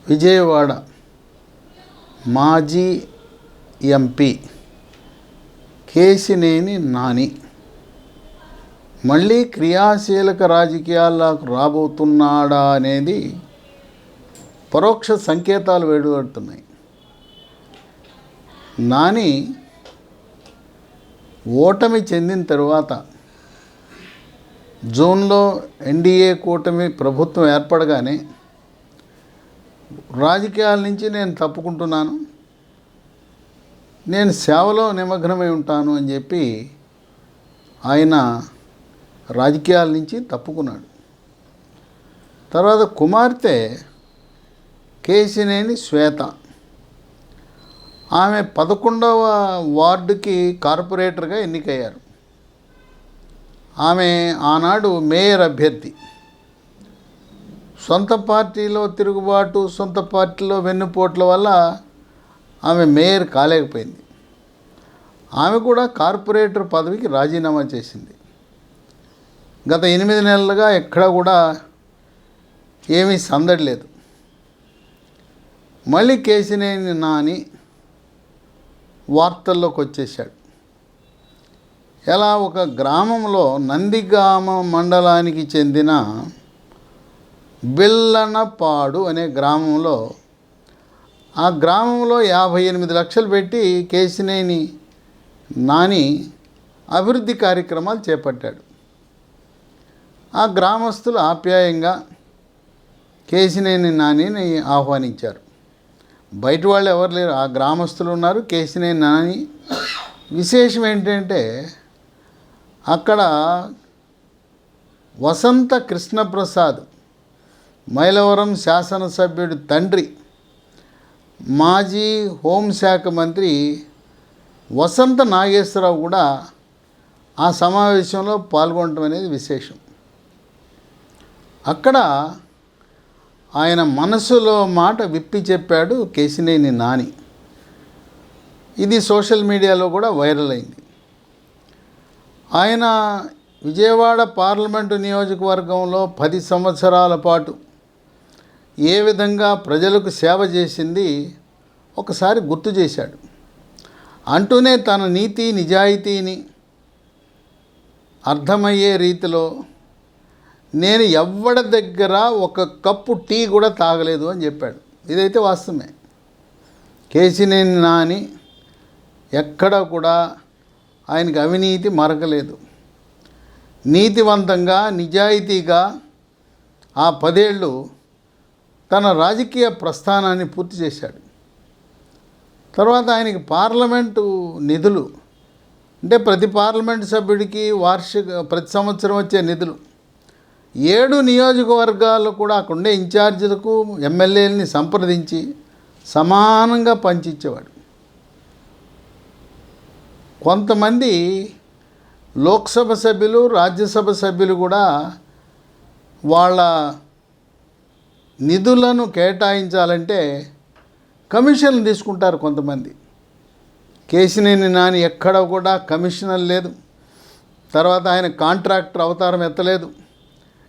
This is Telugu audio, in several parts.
విజయవాడ మాజీ ఎంపీ కేశినేని నాని మళ్ళీ క్రియాశీలక రాజకీయాల్లోకి రాబోతున్నాడా అనేది పరోక్ష సంకేతాలు వెలువడుతున్నాయి. నాని ఓటమి చెందిన తరువాత జూన్లో ఎన్డీఏ కూటమి ప్రభుత్వం ఏర్పడగానే రాజకీయాల నుంచి నేను తప్పుకుంటున్నాను, నేను సేవలో నిమగ్నమై ఉంటాను అని చెప్పి ఆయన రాజకీయాల నుంచి తప్పుకున్నాడు. తర్వాత కుమార్తె కేశినేని శ్వేత, ఆమె 11వ వార్డుకి కార్పొరేటర్గా ఎన్నికయ్యారు. ఆమె ఆనాడు మేయర్ అభ్యర్థి. సొంత పార్టీలో తిరుగుబాటు, సొంత పార్టీలో వెన్నుపోట్ల వల్ల ఆమె మేయర్ కాలేకపోయింది. ఆమె కూడా కార్పొరేటర్ పదవికి రాజీనామా చేసింది. గత 8 నెలలుగా ఎక్కడా కూడా ఏమీ సందడి లేదు. మళ్ళీ కేశినేని నాని వార్తల్లోకి వచ్చేసాడు. ఎలా, ఒక గ్రామంలో నందిగామ మండలానికి చెందిన బిల్లనపాడు అనే గ్రామంలో, ఆ గ్రామంలో 58 లక్షలు పెట్టి కేశినేని నాని అభివృద్ధి కార్యక్రమాలు చేపట్టాడు. ఆ గ్రామస్తులు ఆప్యాయంగా కేశినేని నానిని ఆహ్వానించారు. బయట వాళ్ళు ఎవరు లేరు, ఆ గ్రామస్తులు ఉన్నారు, కేశినేని నాని. విశేషం ఏంటంటే అక్కడ వసంత కృష్ణప్రసాద్, మైలవరం శాసనసభ్యుడి తండ్రి, మాజీ హోంశాఖ మంత్రి వసంత నాగేశ్వరరావు కూడా ఆ సమావేశంలో పాల్గొనడం అనేది విశేషం. అక్కడ ఆయన మనసులో మాట విప్పి చెప్పాడు కేశినేని నాని. ఇది సోషల్ మీడియాలో కూడా వైరల్ అయింది. ఆయన విజయవాడ పార్లమెంటు నియోజకవర్గంలో 10 సంవత్సరాల పాటు ఏ విధంగా ప్రజలకు సేవ చేసింది ఒకసారి గుర్తు చేశాడు. అంటూనే తన నీతి నిజాయితీని అర్థమయ్యే రీతిలో, నేను ఎవ్వడి దగ్గర ఒక కప్పు టీ కూడా తాగలేదు అని చెప్పాడు. ఇదైతే వాస్తవమే. కేశినేని నాని ఎక్కడ కూడా ఆయనకి అవినీతి మరకలేదు. నీతివంతంగా నిజాయితీగా ఆ 10 ఏళ్ళు తన రాజకీయ ప్రస్థానాన్ని పూర్తి చేశాడు. తర్వాత ఆయనకి పార్లమెంటు నిధులు, అంటే ప్రతి పార్లమెంటు సభ్యుడికి ప్రతి సంవత్సరం వచ్చే నిధులు 7 నియోజకవర్గాలు కూడా అక్కడుండే ఇన్ఛార్జీలకు ఎమ్మెల్యేలని సంప్రదించి సమానంగా పంచిచ్చేవాడు. కొంతమంది లోక్సభ సభ్యులు, రాజ్యసభ సభ్యులు కూడా వాళ్ళ నిధులను కేటాయించాలంటే కమిషన్లు తీసుకుంటారు కొంతమంది. కేశినేని నాని ఎక్కడ కూడా కమిషనర్ లేదు. తర్వాత ఆయన కాంట్రాక్టర్ అవతారం ఎత్తలేదు,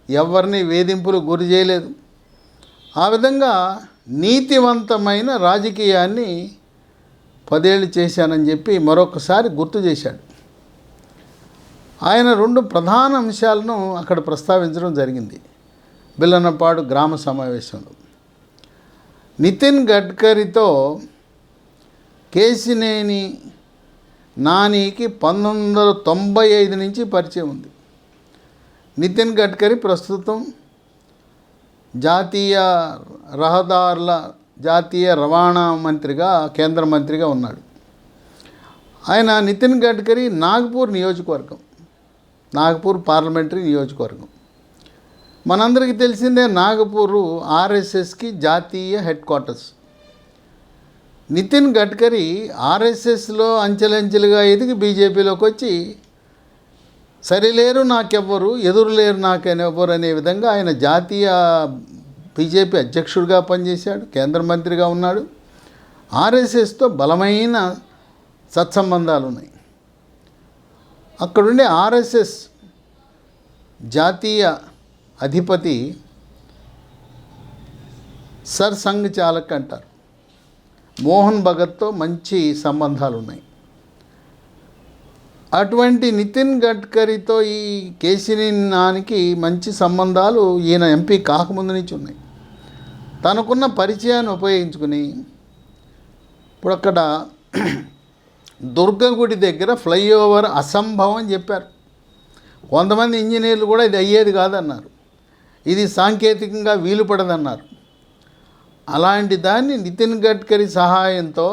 ఎవరిని వేధింపులు గురి చేయలేదు. ఆ విధంగా నీతివంతమైన రాజకీయాన్ని 10 ఏళ్ళు చేశానని చెప్పి మరొకసారి గుర్తు చేశాడు. ఆయన 2 ప్రధాన అంశాలను అక్కడ ప్రస్తావించడం జరిగింది బిల్లనపాడు గ్రామ సమావేశంలో. నితిన్ గడ్కరీతో కేశినేని నానికి 1995 నుంచి పరిచయం ఉంది. నితిన్ గడ్కరీ ప్రస్తుతం జాతీయ రవాణా మంత్రిగా, కేంద్ర మంత్రిగా ఉన్నాడు. ఆయన నితిన్ గడ్కరీ నాగపూర్ పార్లమెంటరీ నియోజకవర్గం. మనందరికీ తెలిసిందే, నాగపూరు ఆర్ఎస్ఎస్కి జాతీయ హెడ్ క్వార్టర్స్. నితిన్ గడ్కరీ ఆర్ఎస్ఎస్లో అంచెలంచెలుగా ఎదిగి బీజేపీలోకి వచ్చి సరిలేరు నాకెవ్వరు, ఎదురులేరు నాకెవ్వరు అనే విధంగా ఆయన జాతీయ బీజేపీ అధ్యక్షుడిగా పనిచేశాడు, కేంద్ర మంత్రిగా ఉన్నాడు. ఆర్ఎస్ఎస్తో బలమైన సత్సంబంధాలు ఉన్నాయి. అక్కడుండే ఆర్ఎస్ఎస్ జాతీయ అధిపతి సర్ సంఘ్ చాలక్ అంటారు. మోహన్ భగత్తో మంచి సంబంధాలు ఉన్నాయి. అటువంటి నితిన్ గడ్కరీతో ఈ కేశినేని నానికి మంచి సంబంధాలు ఈయన ఎంపీ కాకముందు నుంచి ఉన్నాయి. తనకున్న పరిచయాన్ని ఉపయోగించుకుని ఇప్పుడు అక్కడ దుర్గగుడి దగ్గర ఫ్లైఓవర్ అసంభవం అని చెప్పారు. కొంతమంది ఇంజనీర్లు కూడా ఇది అయ్యేది కాదన్నారు, ఇది సాంకేతికంగా వీలు పడదన్నారు. అలాంటి దాన్ని నితిన్ గడ్కరీ సహాయంతో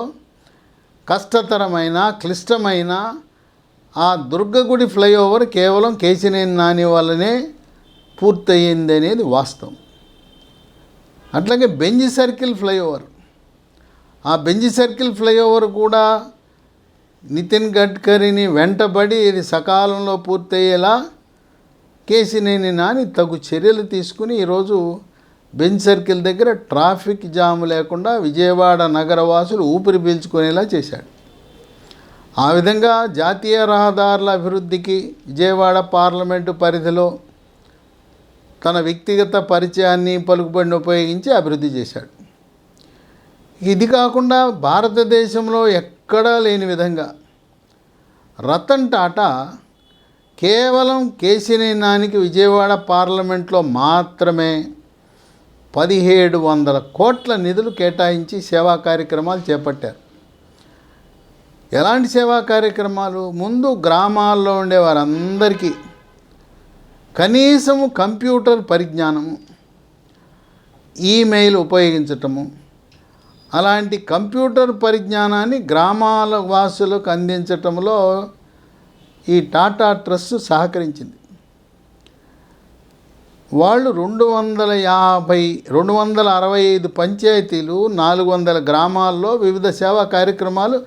కష్టతరమైన క్లిష్టమైన ఆ దుర్గగుడి ఫ్లైఓవర్ కేవలం కేశినేని నాని వల్లనే పూర్తయింది అనేది వాస్తవం. అట్లాగే బెంజ్ సర్కిల్ ఫ్లైఓవర్, ఆ బెంజ్ సర్కిల్ ఫ్లైఓవర్ కూడా నితిన్ గడ్కరీని వెంటబడి ఇది సకాలంలో పూర్తయ్యేలా కేశినేని నాని తగు చర్యలు తీసుకుని ఈరోజు బెంజ్ సర్కిల్ దగ్గర ట్రాఫిక్ జామ్ లేకుండా విజయవాడ నగరవాసులు ఊపిరి పీల్చుకునేలా చేశాడు. ఆ విధంగా జాతీయ రహదారుల అభివృద్ధికి విజయవాడ పార్లమెంటు పరిధిలో తన వ్యక్తిగత పరిచయాన్ని పలుకుబడిని ఉపయోగించి అభివృద్ధి చేశాడు. ఇది కాకుండా భారతదేశంలో ఎక్కడా లేని విధంగా రతన్ టాటా కేవలం కేశినేని నానికి విజయవాడ పార్లమెంట్లో మాత్రమే 1700 కోట్ల నిధులు కేటాయించి సేవా కార్యక్రమాలు చేపట్టారు. ఎలాంటి సేవా కార్యక్రమాలు? ముందు గ్రామాల్లో ఉండే వారందరికీ కనీసము కంప్యూటర్ పరిజ్ఞానము, ఈమెయిల్ ఉపయోగించటము, అలాంటి కంప్యూటర్ పరిజ్ఞానాన్ని గ్రామాల వాసులకు అందించటంలో ఈ టాటా ట్రస్ట్ సహకరించింది. వాళ్ళు 265 పంచాయతీలు, 400 గ్రామాల్లో వివిధ సేవా కార్యక్రమాలు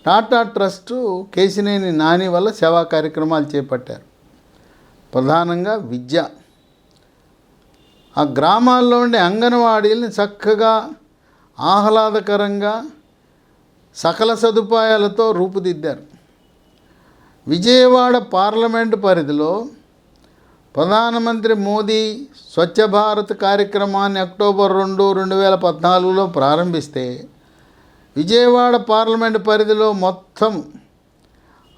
టాటా ట్రస్టు కేశినేని నాని వల్ల సేవా కార్యక్రమాలు చేపట్టారు. ప్రధానంగా విద్య. ఆ గ్రామాల్లో ఉండే అంగన్వాడీలని చక్కగా ఆహ్లాదకరంగా సకల సదుపాయాలతో రూపుదిద్దారు. విజయవాడ పార్లమెంటు పరిధిలో ప్రధానమంత్రి మోదీ స్వచ్ఛ భారత్ కార్యక్రమాన్ని అక్టోబర్ 2, 2014లో ప్రారంభిస్తే విజయవాడ పార్లమెంటు పరిధిలో మొత్తం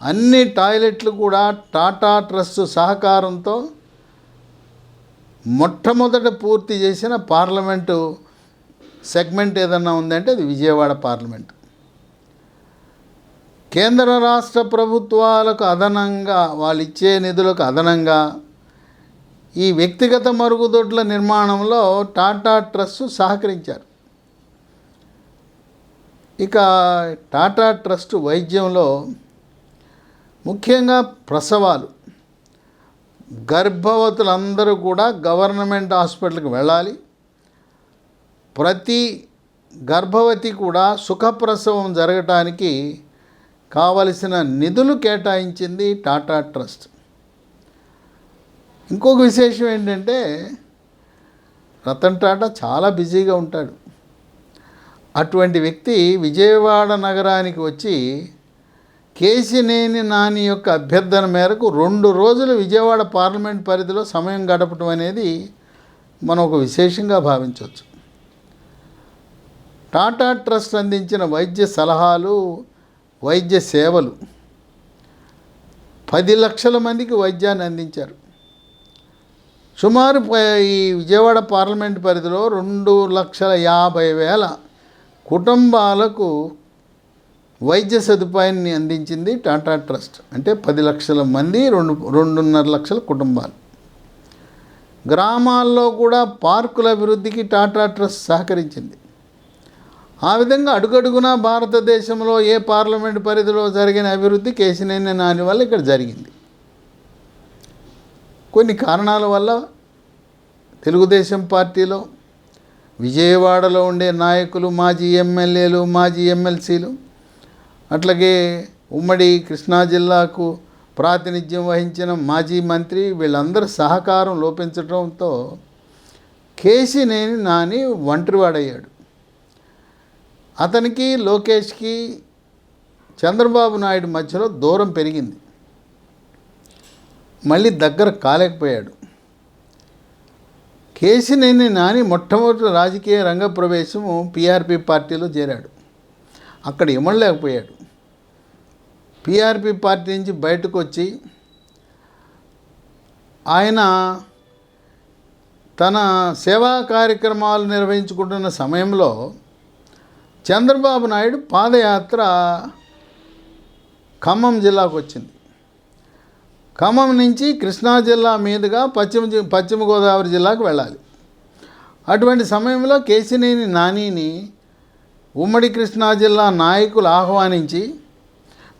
అన్ని టాయిలెట్లు కూడా టాటా ట్రస్ట్ సహకారంతో మొట్టమొదట పూర్తి చేసిన పార్లమెంటు సెగ్మెంట్ ఏదన్నా ఉందంటే అది విజయవాడ పార్లమెంట్. కేంద్ర రాష్ట్ర ప్రభుత్వాలకు అదనంగా, వాళ్ళు ఇచ్చే నిధులకు అదనంగా ఈ వ్యక్తిగత మరుగుదొడ్ల నిర్మాణంలో టాటా ట్రస్ట్ సహకరించారు. ఇక టాటా ట్రస్ట్ వైద్యంలో ముఖ్యంగా ప్రసవాలు, గర్భవతులందరూ కూడా గవర్నమెంట్ హాస్పిటల్కి వెళ్ళాలి. ప్రతి గర్భవతి కూడా సుఖప్రసవం జరగటానికి కావలసిన నిధులు కేటాయించింది టాటా ట్రస్ట్. ఇంకొక విశేషం ఏంటంటే రతన్ టాటా చాలా బిజీగా ఉంటాడు. అటువంటి వ్యక్తి విజయవాడ నగరానికి వచ్చి కేశినేని నాని యొక్క అభ్యర్థన మేరకు 2 రోజులు విజయవాడ పార్లమెంట్ పరిధిలో సమయం గడపటం అనేది మనం ఒక విశేషంగా భావించవచ్చు. టాటా ట్రస్ట్ అందించిన వైద్య సలహాలు, వైద్య సేవలు 10 లక్షల మందికి వైద్యాన్ని అందించారు. సుమారు ఈ విజయవాడ పార్లమెంట్ పరిధిలో 2,50,000 కుటుంబాలకు వైద్య సదుపాయాన్ని అందించింది టాటా ట్రస్ట్. అంటే 10 లక్షల మంది, 2.5 లక్షల కుటుంబాలు. గ్రామాల్లో కూడా పార్కుల అభివృద్ధికి టాటా ట్రస్ట్ సహకరించింది. ఆ విధంగా అడుగడుగునా భారతదేశంలో ఏ పార్లమెంట్ పరిధిలో జరిగిన అభివృద్ధి కేశినేని నాని వల్ల ఇక్కడ జరిగింది. కొన్ని కారణాల వల్ల తెలుగుదేశం పార్టీలో విజయవాడలో ఉండే నాయకులు, మాజీ ఎమ్మెల్యేలు, మాజీ ఎమ్మెల్సీలు, అట్లాగే ఉమ్మడి కృష్ణా జిల్లాకు ప్రాతినిధ్యం వహించిన మాజీ మంత్రి, వీళ్ళందరూ సహకారం లోపించడంతో కేశినేని నాని ఒంటరివాడయ్యాడు. అతనికి, లోకేష్కి, చంద్రబాబు నాయుడు మధ్యలో దూరం పెరిగింది. మళ్ళీ దగ్గర కాలేకపోయాడు. కేశినేని నాని మొట్టమొదటి రాజకీయ రంగ ప్రవేశము పీఆర్పీ పార్టీలో చేరాడు. అక్కడ ఇమ్మడలేకపోయాడు. పీఆర్పీ పార్టీ నుంచి బయటకు వచ్చి ఆయన తన సేవా కార్యక్రమాలు నిర్వహించుకుంటున్న సమయంలో చంద్రబాబు నాయుడు పాదయాత్ర ఖమ్మం జిల్లాకు వచ్చింది. ఖమ్మం నుంచి కృష్ణా జిల్లా మీదుగా పశ్చిమ గోదావరి జిల్లాకు వెళ్ళాలి. అటువంటి సమయంలో కేశినేని నానిని ఉమ్మడి కృష్ణా జిల్లా నాయకులు ఆహ్వానించి,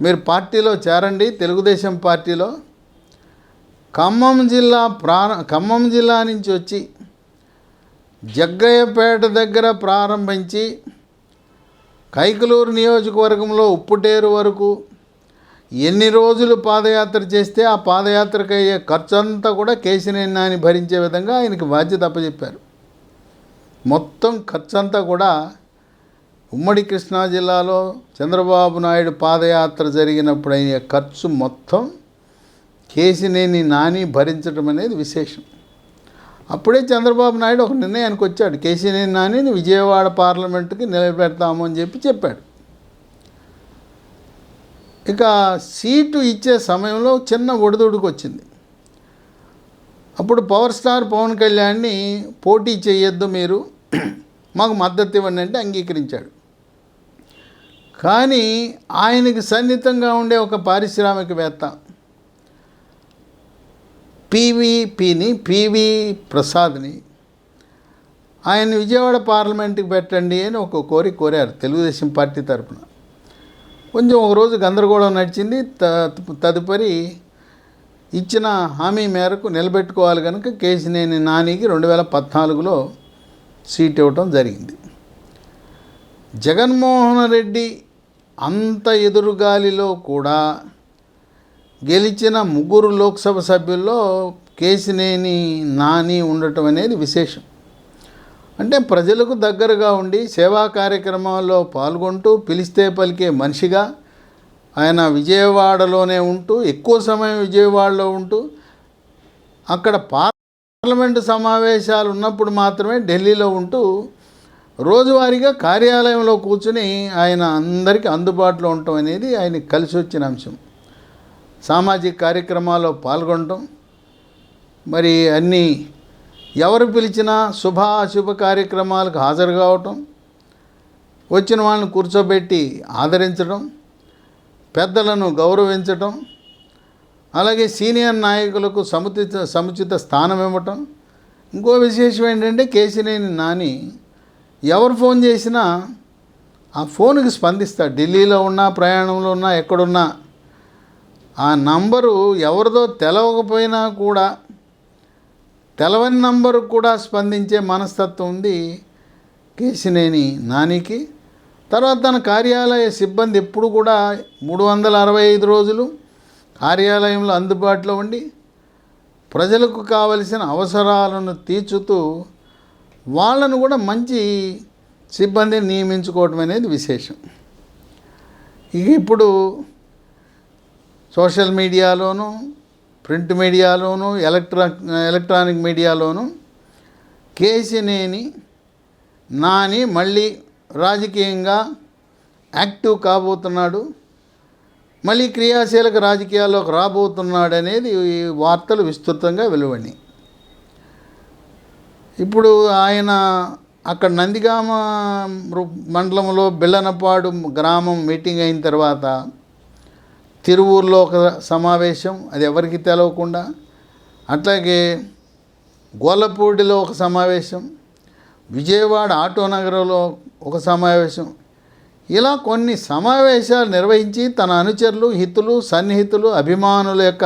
మీరు పార్టీలో చేరండి, తెలుగుదేశం పార్టీలో. ఖమ్మం జిల్లా నుంచి వచ్చి జగ్గయ్యపేట దగ్గర ప్రారంభించి కైకలూరు నియోజకవర్గంలో ఉప్పుటేరు వరకు ఎన్ని రోజులు పాదయాత్ర చేస్తే ఆ పాదయాత్రకు అయ్యే ఖర్చు అంతా కూడా కేశినేని నాని భరించే విధంగా ఆయనకి బాధ్యత అప్పచెప్పారు. మొత్తం ఖర్చు అంతా కూడా ఉమ్మడి కృష్ణా జిల్లాలో చంద్రబాబు నాయుడు పాదయాత్ర జరిగినప్పుడు అయ్యే ఖర్చు మొత్తం కేశినేని నాని భరించడం అనేది విశేషం. అప్పుడే చంద్రబాబు నాయుడు ఒక నిర్ణయానికి వచ్చాడు. కేశినేని నానిని విజయవాడ పార్లమెంటుకి నిలబెడతాము అని చెప్పాడు. ఇక సీటు ఇచ్చే సమయంలో చిన్న ఒడిదుడుకు వచ్చింది. అప్పుడు పవర్ స్టార్ పవన్ కళ్యాణ్ని పోటీ చేయొద్దు, మీరు మాకు మద్దతు ఇవ్వండి అంటే అంగీకరించాడు. కానీ ఆయనకి సన్నిహితంగా ఉండే ఒక పారిశ్రామికవేత్త పివి ప్రసాద్ని ఆయన విజయవాడ పార్లమెంట్కి పెట్టండి అని ఒక కోరారు తెలుగుదేశం పార్టీ తరఫున. కొంచెం ఒకరోజు గందరగోళం నడిచింది. తదుపరి ఇచ్చిన హామీ మేరకు నిలబెట్టుకోవాలి కనుక కేశినేని నానికి 2014లో సీట్ ఇవ్వటం జరిగింది. జగన్మోహన్ రెడ్డి అంత ఎదురుగాలిలో కూడా గెలిచిన 3 లోక్సభ సభ్యుల్లో కేశినేని నాని ఉండటం అనేది విశేషం. అంటే ప్రజలకు దగ్గరగా ఉండి సేవా కార్యక్రమాల్లో పాల్గొంటూ పిలిస్తే పలికే మనిషిగా ఆయన విజయవాడలోనే ఉంటూ, ఎక్కువ సమయం విజయవాడలో ఉంటూ, అక్కడ పార్లమెంటు సమావేశాలు ఉన్నప్పుడు మాత్రమే ఢిల్లీలో ఉంటూ, రోజువారీగా కార్యాలయంలో కూర్చుని ఆయన అందరికీ అందుబాటులో ఉండటం అనేది ఆయనకి కలిసి వచ్చిన అంశం. సామాజిక కార్యక్రమాల్లో పాల్గొనటం, మరి అన్నీ ఎవరు పిలిచినా అశుభ కార్యక్రమాలకు హాజరు కావటం, వచ్చిన వాళ్ళని కూర్చోబెట్టి ఆదరించడం, పెద్దలను గౌరవించటం, అలాగే సీనియర్ నాయకులకు సముచిత స్థానం ఇవ్వటం. ఇంకో విశేషం ఏంటంటే కేశినేని నాని ఎవరు ఫోన్ చేసినా ఆ ఫోన్కి స్పందిస్తాడు. ఢిల్లీలో ఉన్నా, ప్రయాణంలో ఉన్నా, ఎక్కడున్నా ఆ నంబరు ఎవరిదో తెలవకపోయినా కూడా, తెలవని నంబరు కూడా స్పందించే మనస్తత్వం ఉంది కేశినేని నానికి. తర్వాత తన కార్యాలయ సిబ్బంది ఎప్పుడు కూడా 365 రోజులు కార్యాలయంలో అందుబాటులో ఉండి ప్రజలకు కావలసిన అవసరాలను తీర్చుతూ వాళ్ళను కూడా మంచి సిబ్బందిని నియమించుకోవటం అనేది విశేషం. ఇప్పుడు సోషల్ మీడియాలోనూ, ప్రింట్ మీడియాలోనూ, ఎలక్ట్రానిక్ మీడియాలోనూ కేశినేని నాని మళ్ళీ రాజకీయంగా యాక్టివ్ కాబోతున్నాడు, మళ్ళీ క్రియాశీలక రాజకీయాల్లోకి రాబోతున్నాడు అనేది వార్తలు విస్తృతంగా వెలువడినాయి. ఇప్పుడు ఆయన అక్కడ నందిగామ మండలంలో బిళ్ళనపాడు గ్రామం మీటింగ్ అయిన తర్వాత తిరువూరులో ఒక సమావేశం, అది ఎవరికి తెలవకుండా, అట్లాగే గోలపూడిలో ఒక సమావేశం, విజయవాడ ఆటోనగరంలో ఒక సమావేశం, ఇలా కొన్ని సమావేశాలు నిర్వహించి తన అనుచరులు, హితులు, సన్నిహితులు, అభిమానుల యొక్క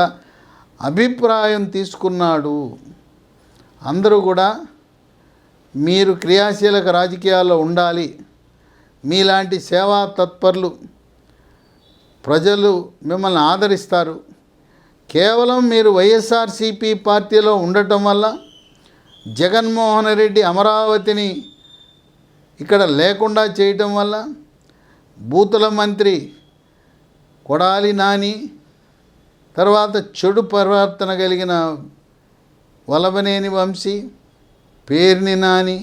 అభిప్రాయం తీసుకున్నాడు. అందరూ కూడా మీరు క్రియాశీలక రాజకీయాల్లో ఉండాలి, మీలాంటి సేవా తత్పరులు ప్రజలు మిమ్మల్ని ఆదరిస్తారు, కేవలం మీరు వైఎస్ఆర్సీపీ పార్టీలో ఉండటం వల్ల జగన్మోహన్ రెడ్డి అమరావతిని ఇక్కడ లేకుండా చేయటం వల్ల బూతుల మంత్రి కొడాలి నాని, తర్వాత చెడు ప్రవర్తన కలిగిన వలభనేని వంశీ, పేర్ని నాని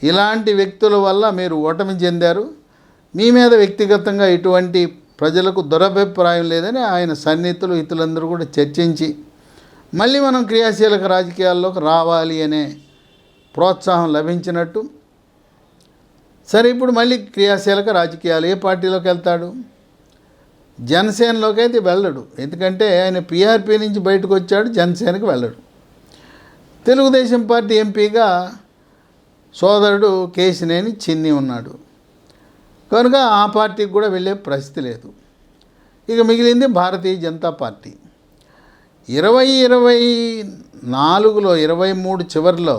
ఇలాంటి వ్యక్తుల వల్ల మీరు ఓటమి చెందారు. మీ మీద వ్యక్తిగతంగా ఎటువంటి ప్రజలకు దురభిప్రాయం లేదని ఆయన సన్నిహితులు ఇతరులందరూ కూడా చర్చించి మళ్ళీ మనం క్రియాశీలక రాజకీయాల్లోకి రావాలి అనే ప్రోత్సాహం లభించినట్టు. సరే, ఇప్పుడు మళ్ళీ క్రియాశీలక రాజకీయాలు. ఏ పార్టీలోకి వెళ్తాడు? జనసేనలోకి అయితే వెళ్ళడు. ఎందుకంటే ఆయన పీఆర్పీ నుంచి బయటకు వచ్చాడు, జనసేనకి వెళ్ళడు. తెలుగుదేశం పార్టీ ఎంపీగా సోదరుడు కేశినేని చిన్ని ఉన్నాడు కనుక ఆ పార్టీకి కూడా వెళ్ళే పరిస్థితి లేదు. ఇక మిగిలింది భారతీయ జనతా పార్టీ. 2024లో 23 చివరిలో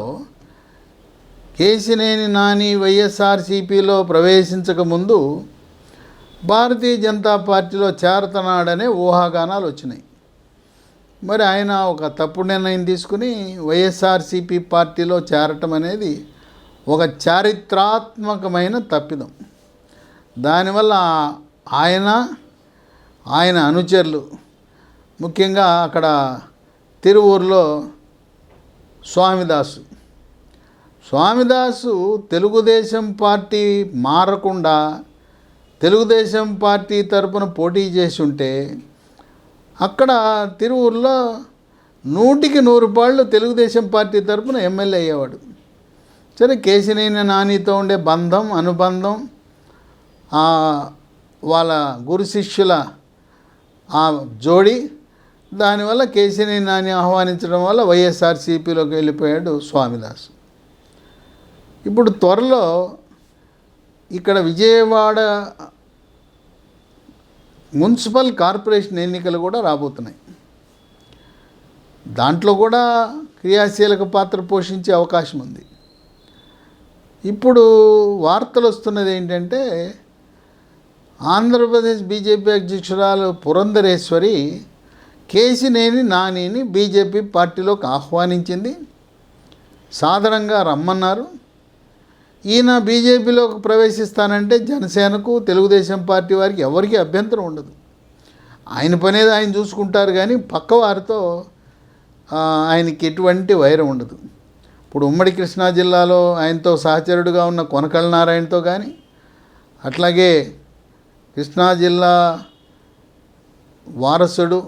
కేశినేని నాని వైఎస్ఆర్సీపీలో ప్రవేశించకముందు భారతీయ జనతా పార్టీలో చేరతనాడనే ఊహాగానాలు వచ్చినాయి. మరి ఆయన ఒక తప్పుడు నిర్ణయం తీసుకుని వైఎస్ఆర్సీపీ పార్టీలో చేరటం అనేది ఒక చారిత్రాత్మకమైన తప్పిదం. దానివల్ల ఆయన అనుచరులు, ముఖ్యంగా అక్కడ తిరువూరులో స్వామిదాసు తెలుగుదేశం పార్టీ మారకుండా తెలుగుదేశం పార్టీ తరపున పోటీ చేసి ఉంటే అక్కడ తిరువూరులో 100కి 100 తెలుగుదేశం పార్టీ తరపున ఎమ్మెల్యే అయ్యేవాడు. సరే, కేశినేని నానితో ఉండే అనుబంధం వాళ్ళ గురు శిష్యుల ఆ జోడి, దానివల్ల కేశినేని నాని ఆహ్వానించడం వల్ల వైఎస్ఆర్సీపీలోకి వెళ్ళిపోయాడు స్వామిదాసు. ఇప్పుడు త్వరలో ఇక్కడ విజయవాడ మున్సిపల్ కార్పొరేషన్ ఎన్నికలు కూడా రాబోతున్నాయి. దాంట్లో కూడా క్రియాశీలక పాత్ర పోషించే అవకాశం ఉంది. ఇప్పుడు వార్తలు వస్తున్నది ఏంటంటే ఆంధ్రప్రదేశ్ బీజేపీ అధ్యక్షురాలు పురంధరేశ్వరి కేశినేని నానిని బీజేపీ పార్టీలోకి ఆహ్వానించింది. సాధారణంగా రమ్మన్నారు. ఈయన బీజేపీలోకి ప్రవేశిస్తానంటే జనసేనకు తెలుగుదేశం పార్టీ వారికి ఎవరికీ అభ్యంతరం ఉండదు. ఆయన పనేది ఆయన చూసుకుంటారు, కానీ పక్క వారితో ఆయనకి ఎటువంటి వైరం ఉండదు. ఇప్పుడు ఉమ్మడి కృష్ణా జిల్లాలో ఆయనతో సహచరుడుగా ఉన్న కొనకళ్ళ నారాయణతో కానీ, అట్లాగే కృష్ణా జిల్లా వారసుడు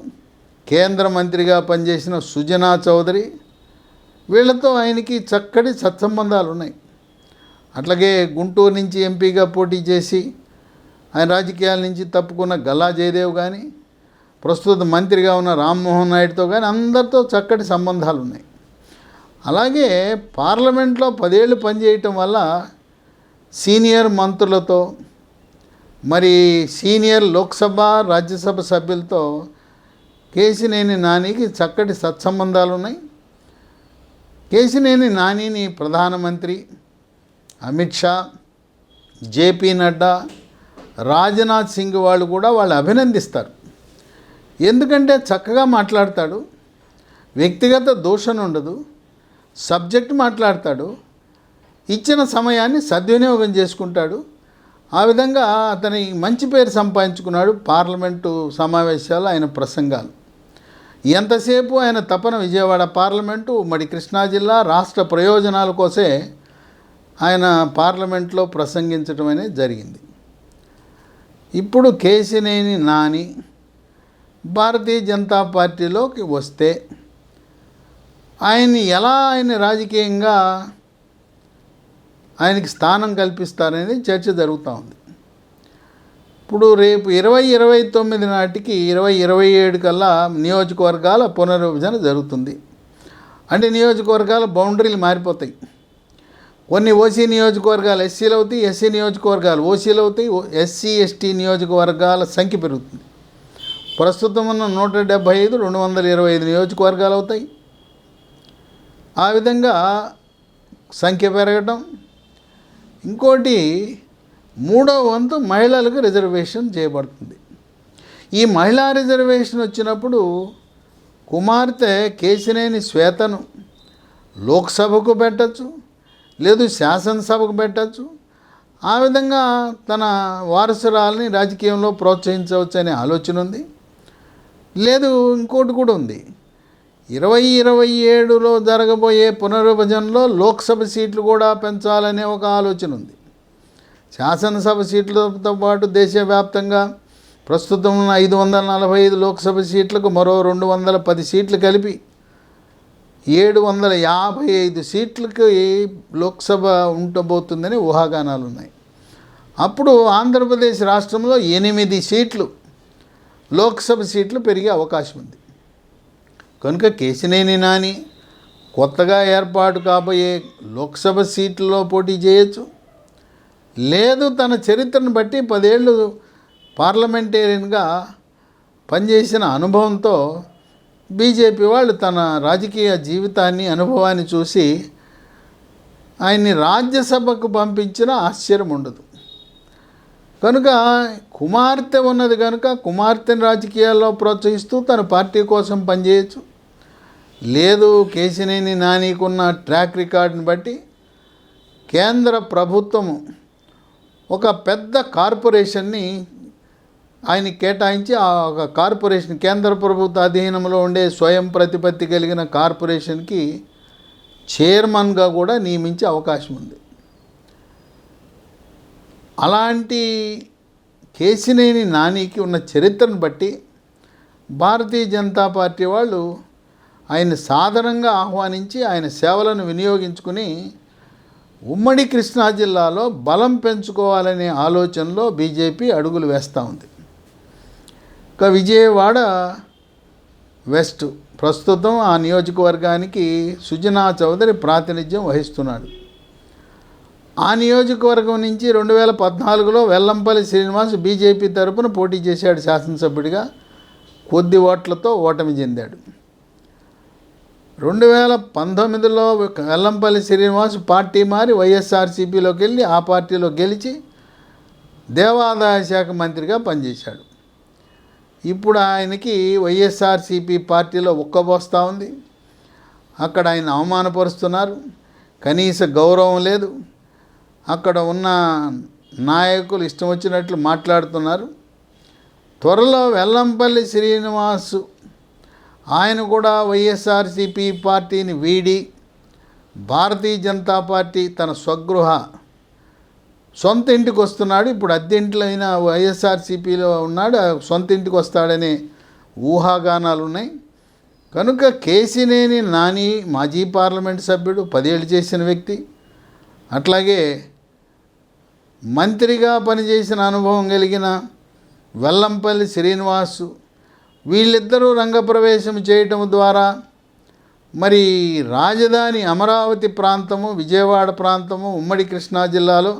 కేంద్ర మంత్రిగా పనిచేసిన సుజనా చౌదరి, వీళ్ళతో ఆయనకి చక్కటి సత్సంబంధాలు ఉన్నాయి. అట్లాగే గుంటూరు నుంచి ఎంపీగా పోటీ చేసి ఆయన రాజకీయాల నుంచి తప్పుకున్న గల్లా జయదేవ్ కానీ, ప్రస్తుత మంత్రిగా ఉన్న రామ్మోహన్ నాయుడుతో కానీ అందరితో చక్కటి సంబంధాలు ఉన్నాయి. అలాగే పార్లమెంట్లో 10 ఏళ్ళు పనిచేయటం వల్ల సీనియర్ మంత్రులతో, మరి సీనియర్ లోక్సభ రాజ్యసభ సభ్యులతో కేశినేని నానికి చక్కటి సత్సంబంధాలు ఉన్నాయి. కేశినేని నానిని ప్రధానమంత్రి అమిత్ షా, జేపీ నడ్డా, రాజ్నాథ్ సింగ్ వాళ్ళు అభినందిస్తారు. ఎందుకంటే చక్కగా మాట్లాడతాడు, వ్యక్తిగత దూషణ ఉండదు, సబ్జెక్ట్ మాట్లాడతాడు, ఇచ్చిన సమయాన్ని సద్వినియోగం చేసుకుంటాడు. ఆ విధంగా అతని మంచి పేరు సంపాదించుకున్నాడు పార్లమెంటు సమావేశాలు, ఆయన ప్రసంగాలు. ఎంతసేపు ఆయన తపన విజయవాడ పార్లమెంటు, ఉమ్మడి కృష్ణా జిల్లా రాష్ట్ర ప్రయోజనాల కోసే ఆయన పార్లమెంట్లో ప్రసంగించడం అనేది జరిగింది. ఇప్పుడు కేశినేని నాని భారతీయ జనతా పార్టీలోకి వస్తే ఆయన రాజకీయంగా ఆయనకి స్థానం కల్పిస్తారనేది చర్చ జరుగుతూ ఉంది. ఇప్పుడు రేపు 2029 నాటికి 2027 కల్లా నియోజకవర్గాల పునర్విభజన జరుగుతుంది. అంటే నియోజకవర్గాల బౌండరీలు మారిపోతాయి. కొన్ని ఓసీ నియోజకవర్గాలు ఎస్సీలు అవుతాయి, ఎస్సీ నియోజకవర్గాలు ఓసీలు అవుతాయి, ఎస్సీ ఎస్టీ నియోజకవర్గాల సంఖ్య పెరుగుతుంది. ప్రస్తుతం ఉన్న 175 225 నియోజకవర్గాలు అవుతాయి. ఆ విధంగా సంఖ్య పెరగటం. ఇంకోటి, 3వ వంతు మహిళలకు రిజర్వేషన్ చేయబడుతుంది. ఈ మహిళా రిజర్వేషన్ వచ్చినప్పుడు కుమార్తె కేశినేని శ్వేతను లోక్సభకు పెట్టచ్చు, లేదు శాసనసభకు పెట్టచ్చు. ఆ విధంగా తన వారసురాలని రాజకీయంలో ప్రోత్సహించవచ్చు అనే ఆలోచన ఉంది. లేదు, ఇంకోటి కూడా ఉంది. 2027లో జరగబోయే పునర్విభజనలో లోక్సభ సీట్లు కూడా పెంచాలనే ఒక ఆలోచన ఉంది. శాసనసభ సీట్లతో పాటు దేశవ్యాప్తంగా ప్రస్తుతం ఉన్న 545 లోక్సభ సీట్లకు మరో 210 సీట్లు కలిపి 755 సీట్లకు లోక్సభ ఉండబోతుందని ఊహాగానాలు ఉన్నాయి. అప్పుడు ఆంధ్రప్రదేశ్ రాష్ట్రంలో 8 సీట్లు లోక్సభ సీట్లు పెరిగే అవకాశం ఉంది. కనుక కేశినేని నాని కొత్తగా ఏర్పాటు కాబోయే లోక్సభ సీట్లలో పోటీ చేయొచ్చు. లేదు, తన చరిత్రను బట్టి 10 ఏళ్ళు పార్లమెంటేరియన్గా పనిచేసిన అనుభవంతో బీజేపీ వాళ్ళు తన రాజకీయ జీవితాన్ని అనుభవాన్ని చూసి ఆయన్ని రాజ్యసభకు పంపించిన ఆశ్చర్యం ఉండదు. కనుక కుమార్తె ఉన్నది కనుక కుమార్తెను రాజకీయాల్లో ప్రోత్సహిస్తూ తన పార్టీ కోసం పనిచేయచ్చు. లేదు, కేశినేని నానికున్న ట్రాక్ రికార్డుని బట్టి కేంద్ర ప్రభుత్వము ఒక పెద్ద కార్పొరేషన్ని ఆయన కేటాయించి ఆ ఒక కార్పొరేషన్ కేంద్ర ప్రభుత్వ అధీనంలో ఉండే స్వయం ప్రతిపత్తి కలిగిన కార్పొరేషన్కి చైర్మన్గా కూడా నియమించే అవకాశం ఉంది. అలాంటి కేశినేని నానికి ఉన్న చరిత్రను బట్టి భారతీయ జనతా పార్టీ వాళ్ళు ఆయన సాధారణంగా ఆహ్వానించి ఆయన సేవలను వినియోగించుకుని ఉమ్మడి కృష్ణా జిల్లాలో బలం పెంచుకోవాలనే ఆలోచనలో బీజేపీ అడుగులు వేస్తూ ఉంది. ఇక విజయవాడ వెస్ట్ ప్రస్తుతం ఆ నియోజకవర్గానికి సుజనా చౌదరి ప్రాతినిధ్యం వహిస్తున్నాడు. ఆ నియోజకవర్గం నుంచి 2014లో వెల్లంపల్లి శ్రీనివాస్ బీజేపీ తరపున పోటీ చేశాడు. శాసనసభ్యుడిగా కొద్ది ఓట్లతో ఓటమి చెందాడు. 2019లో వెల్లంపల్లి శ్రీనివాస్ పార్టీ మారి వైఎస్ఆర్సీపీలోకి వెళ్ళి ఆ పార్టీలో గెలిచి దేవాదాయ శాఖ మంత్రిగా పనిచేశాడు. ఇప్పుడు ఆయనకి వైఎస్ఆర్సీపీ పార్టీలో ఉక్కబోస్తూ ఉంది. అక్కడ ఆయన అవమానపరుస్తున్నారు, కనీస గౌరవం లేదు. అక్కడ ఉన్న నాయకులు ఇష్టం వచ్చినట్లు మాట్లాడుతున్నారు. త్వరలో వెల్లంపల్లి శ్రీనివాసు ఆయన కూడా వైఎస్ఆర్సీపీ పార్టీని వీడి భారతీయ జనతా పార్టీ తన స్వగృహ సొంత ఇంటికి వస్తున్నాడు. ఇప్పుడు అద్దె ఇంట్లో అయినా వైఎస్ఆర్సీపీలో ఉన్నాడు, సొంత ఇంటికి వస్తాడనే ఊహాగానాలు ఉన్నాయి. కనుక కేశినేని నాని మాజీ పార్లమెంట్ సభ్యుడు, 10 ఏళ్ళు చేసిన వ్యక్తి, అట్లాగే మంత్రిగా పనిచేసిన అనుభవం కలిగిన వెల్లంపల్లి శ్రీనివాసు, వీళ్ళిద్దరూ రంగప్రవేశం చేయటం ద్వారా మరి రాజధాని అమరావతి ప్రాంతము, విజయవాడ ప్రాంతము, ఉమ్మడి కృష్ణా జిల్లాలో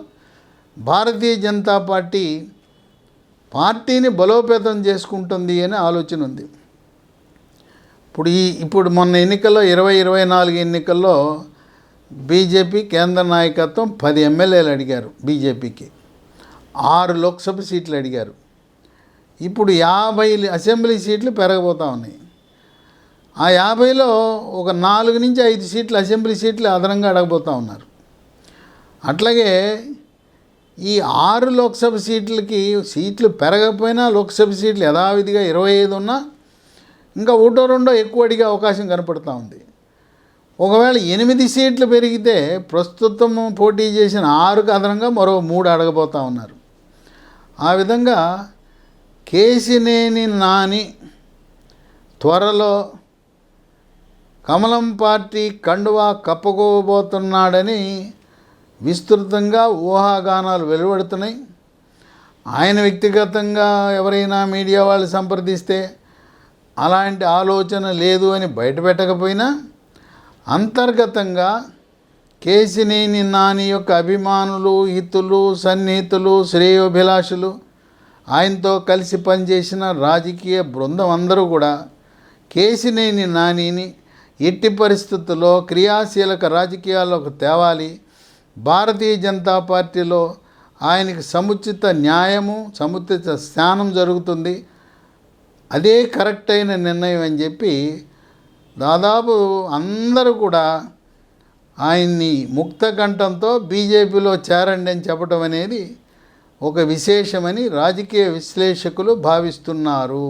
భారతీయ జనతా పార్టీని బలోపేతం చేసుకుంటుంది అనే ఆలోచన ఉంది. ఇప్పుడు మొన్న ఎన్నికల్లో 2024 ఎన్నికల్లో బీజేపీ కేంద్ర నాయకత్వం 10 ఎమ్మెల్యేలు అడిగారు. బీజేపీకి 6 లోక్సభ సీట్లు అడిగారు. ఇప్పుడు 50 అసెంబ్లీ సీట్లు పెరగబోతూ ఉన్నాయి. ఆ 50లో ఒక 4 నుంచి 5 సీట్లు అసెంబ్లీ సీట్లు అదనంగా అడగబోతూ ఉన్నారు. అట్లాగే ఈ 6 లోక్సభ సీట్లు పెరగకపోయినా లోక్సభ సీట్లు యథావిధిగా 25 ఉన్నా ఇంకా 1-2 ఎక్కువ అడిగే అవకాశం కనపడుతూ ఉంది. ఒకవేళ 8 సీట్లు పెరిగితే ప్రస్తుతం పోటీ చేసిన 6కు అదనంగా మరో 3 అడగబోతూ ఉన్నారు. ఆ విధంగా కేశినేని నాని త్వరలో కమలం పార్టీ కండువా కప్పుకోబోతున్నాడని విస్తృతంగా ఊహాగానాలు వెలువడుతున్నాయి. ఆయన వ్యక్తిగతంగా ఎవరైనా మీడియా వాళ్ళు సంప్రదిస్తే అలాంటి ఆలోచన లేదు అని బయటపెట్టకపోయినా అంతర్గతంగా కేశినేని నాని యొక్క అభిమానులు, హితులు, సన్నిహితులు, శ్రేయోభిలాషులు, ఆయనతో కలిసి పనిచేసిన రాజకీయ బృందం అందరూ కూడా కేశినేని నానిని ఎట్టి పరిస్థితుల్లో క్రియాశీలక రాజకీయాల్లోకి తేవాలి, భారతీయ జనతా పార్టీలో ఆయనకి సముచిత న్యాయము, సముచిత స్థానం జరుగుతుంది, అదే కరెక్ట్ అయిన నిర్ణయం అని చెప్పి దాదాపు అందరూ కూడా ఆయన్ని ముక్తకంఠంతో బీజేపీలో చేరండి అని చెప్పడం అనేది ఒక విశేషమని రాజకీయ విశ్లేషకులు భావిస్తున్నారు.